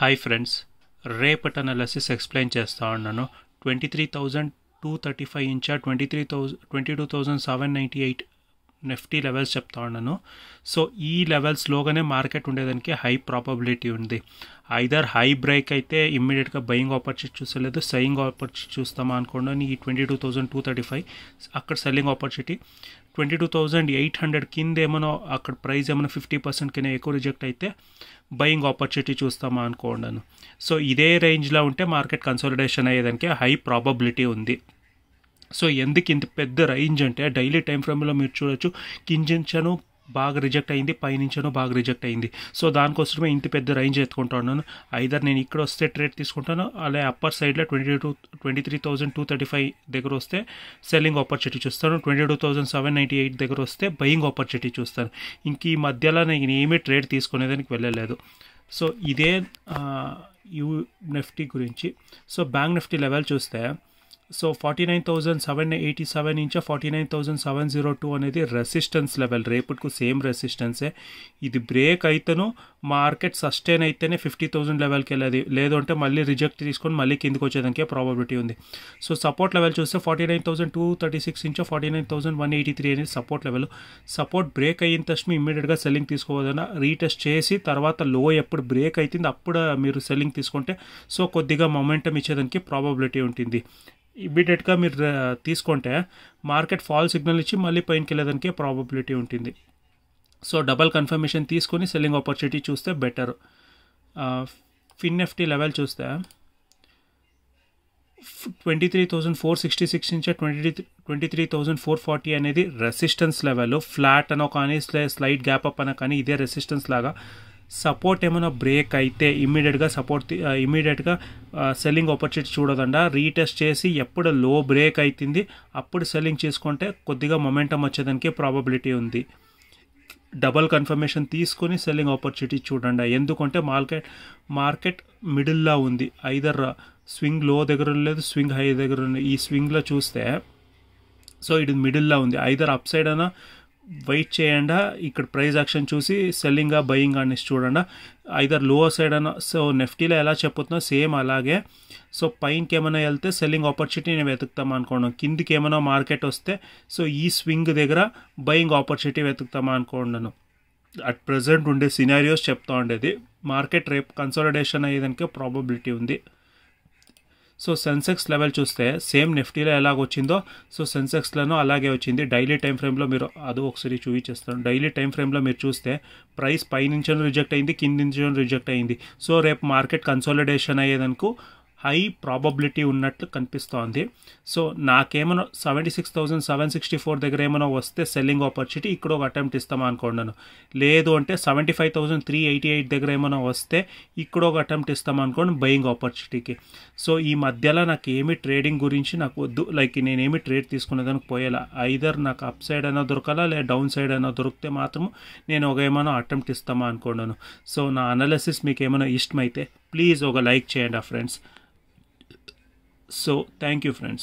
Hi friends, రేపటి analysis explain చేస్తా ఉన్నాను. 23,235 ఇంచా 22,798 నిఫ్టీ లెవెల్స్ చెప్తా ఉన్నాను. సో ఈ లెవెల్స్లోగానే మార్కెట్ ఉండేదానికి హై ప్రాబబిలిటీ ఉంది. ఐదర్ హై బ్రేక్ అయితే ఇమ్మీడియట్గా బయింగ్ ఆపర్చునిటీ చూసలేదు, సెల్లింగ్ ఆపర్చునిటీ చూస్తామా అనుకోండి. ఈ 22,235 అక్కడ సెల్లింగ్ ఆపర్చునిటీ. 22,800 కింద ఏమైనా అక్కడ ప్రైస్ ఏమైనా 50% కింద ఎక్కువ రిజెక్ట్ అయితే బయింగ్ ఆపర్చునిటీ చూస్తామా అనుకోండాను. సో ఇదే రేంజ్లో ఉంటే మార్కెట్ కన్సాలిడేషన్ అయ్యేదానికి హై ప్రాబబిలిటీ ఉంది. సో ఎందుకు ఇంత పెద్ద రేంజ్ అంటే డైలీ టైం ఫ్రేమ్లో మీరు చూడొచ్చు, కిందించను బాగా రిజెక్ట్ అయింది, పైనుంచను బాగా రిజెక్ట్ అయింది. సో దానికోసమే ఇంత పెద్ద రేంజ్ ఎత్తుకుంటా ఉన్నాను. ఐదర్ నేను ఇక్కడ వస్తే ట్రేడ్ తీసుకుంటాను, అలాగే అప్పర్ సైడ్లో 23,235 దగ్గర వస్తే సెల్లింగ్ ఆపర్చునిటీ చూస్తాను, 22,798 దగ్గర వస్తే బయింగ్ ఆపర్చునిటీ చూస్తాను. ఇంక ఈ మధ్యలో నేను ఏమీ ట్రేడ్ తీసుకునేదానికి వెళ్ళలేదు. సో ఇదే నిఫ్టీ గురించి. సో బ్యాంక్ నిఫ్టీ లెవెల్ చూస్తే సో 49,787 నుంచి 49,702 అనేది రెసిస్టెన్స్ లెవెల్. రేపటికు సేమ్ రెసిస్టెన్సే. ఇది బ్రేక్ అయితేను మార్కెట్ సస్టైన్ అయితేనే 50,000 లెవెల్కి వెళ్ళేది, లేదు అంటే మళ్ళీ రిజెక్ట్ తీసుకొని మళ్ళీ కిందికి వచ్చేదానికే ప్రాబబిలిటీ ఉంది. సో సపోర్ట్ లెవెల్ చూస్తే 49,236 నుంచి 49,183 అనేది సపోర్ట్ లెవెల్. సపోర్ట్ బ్రేక్ అయిన తక్షణ ఇమ్మీడియట్గా సెల్లింగ్ తీసుకోవద్దన్నా, రీటెస్ట్ చేసి తర్వాత లో ఎప్పుడు బ్రేక్ అవుతుంది అప్పుడు మీరు సెల్లింగ్ తీసుకుంటే సో కొద్దిగా మొమెంటం ఇచ్చేదానికి ప్రాబబిలిటీ ఉంటుంది. ఇమ్మీడియట్గా మీరు తీసుకుంటే మార్కెట్ ఫాల్ సిగ్నల్ ఇచ్చి మళ్ళీ పైనకి వెళ్ళేదానికి ప్రాబబిలిటీ ఉంటుంది. సో డబల్ కన్ఫర్మేషన్ తీసుకొని సెల్లింగ్ ఆపర్చునిటీ చూస్తే బెటర్. ఫిన్ నిఫ్టీ లెవెల్ చూస్తే 23,466 నుంచి 23,440 అనేది రెసిస్టెన్స్ లెవెల్. ఫ్లాట్ అనో కానీ స్లైడ్ గ్యాప్ అప్ అనో కానీ ఇదే రెసిస్టెన్స్ లాగా. సపోర్ట్ ఏమైనా బ్రేక్ అయితే ఇమ్మీడియట్గా సెల్లింగ్ ఆపర్చునిటీ చూడదండా, రీటెస్ట్ చేసి ఎప్పుడు లో బ్రేక్ అవుతుంది అప్పుడు సెల్లింగ్ చేసుకుంటే కొద్దిగా మొమెంటం వచ్చేదానికి ప్రాబబిలిటీ ఉంది. డబల్ కన్ఫర్మేషన్ తీసుకొని సెల్లింగ్ ఆపర్చునిటీ చూడండి. ఎందుకంటే మార్కెట్ మిడిల్లో ఉంది. ఐదర్ స్వింగ్ లో దగ్గర లేదు, స్వింగ్ హై దగ్గర ఉంది. ఈ స్వింగ్లో చూస్తే సో ఇది మిడిల్లో ఉంది. ఐదర్ అప్ సైడ్ అయినా వెయిట్ చేయండి, ఇక్కడ ప్రైస్ యాక్షన్ చూసి సెల్లింగా బయింగ్ అనేసి చూడండి. ఐదర్ లోవర్ సైడ్ అన్న. సో నిఫ్టీలో ఎలా చెప్పుతున్నా సేమ్ అలాగే. సో పైనకి ఏమైనా వెళ్తే సెల్లింగ్ ఆపర్చునిటీ నేను వెతుకుతాం అనుకోండి, కిందికి ఏమైనా మార్కెట్ వస్తే సో ఈ స్వింగ్ దగ్గర బయింగ్ ఆపర్చునిటీ వెతుకుతామా అనుకోండాను. అట్ ప్రజెంట్ ఉండే సినారియోస్ చెప్తా ఉండేది. మార్కెట్ రేపు కన్సాలిడేషన్ అయ్యేదానికి ప్రాబబిలిటీ ఉంది. సో సెన్సెక్స్ లెవెల్ చూస్తే సేమ్ నిఫ్టీలో ఎలాగొచ్చిందో సో సెన్సెక్స్లోనూ అలాగే వచ్చింది. డైలీ టైం ఫ్రేమ్లో మీరు అది ఒకసారి చూపించేస్తాను. డైలీ టైం ఫ్రేమ్లో మీరు చూస్తే ప్రైస్ పైనుంచి రిజెక్ట్ అయింది, కింది నుంచి రిజెక్ట్ అయింది. సో రేపు మార్కెట్ కన్సాలిడేషన్ అయ్యేదనుకు హై ప్రాబబిలిటీ ఉన్నట్లు కనిపిస్తోంది. సో నాకేమైనా 76,764 దగ్గర ఏమైనా వస్తే సెల్లింగ్ ఆపర్చునిటీ ఇక్కడ ఒక అటెంప్ట్ ఇస్తామా అనుకోండాను. లేదు అంటే 75,388 దగ్గర ఏమైనా వస్తే ఇక్కడ ఒక అటెంప్ట్ ఇస్తామా అనుకోండి బయింగ్ ఆపర్చునిటీకి. సో ఈ మధ్యలో నాకు ఏమి ట్రేడింగ్ గురించి నాకు వద్దు, లైక్ నేనేమి ట్రేడ్ తీసుకునేదానికి పోయేలా. ఐదర్ నాకు అప్ సైడ్ అయినా దొరకాలా లేదా డౌన్ సైడ్ అయినా దొరికితే మాత్రం నేను ఒక ఏమైనా అటెంప్ట్ ఇస్తామా అనుకోండాను. సో నా అనాలిసిస్ మీకు ఏమైనా ఇష్టమైతే ప్లీజ్ ఒక లైక్ చేయండి friends. So thank you friends.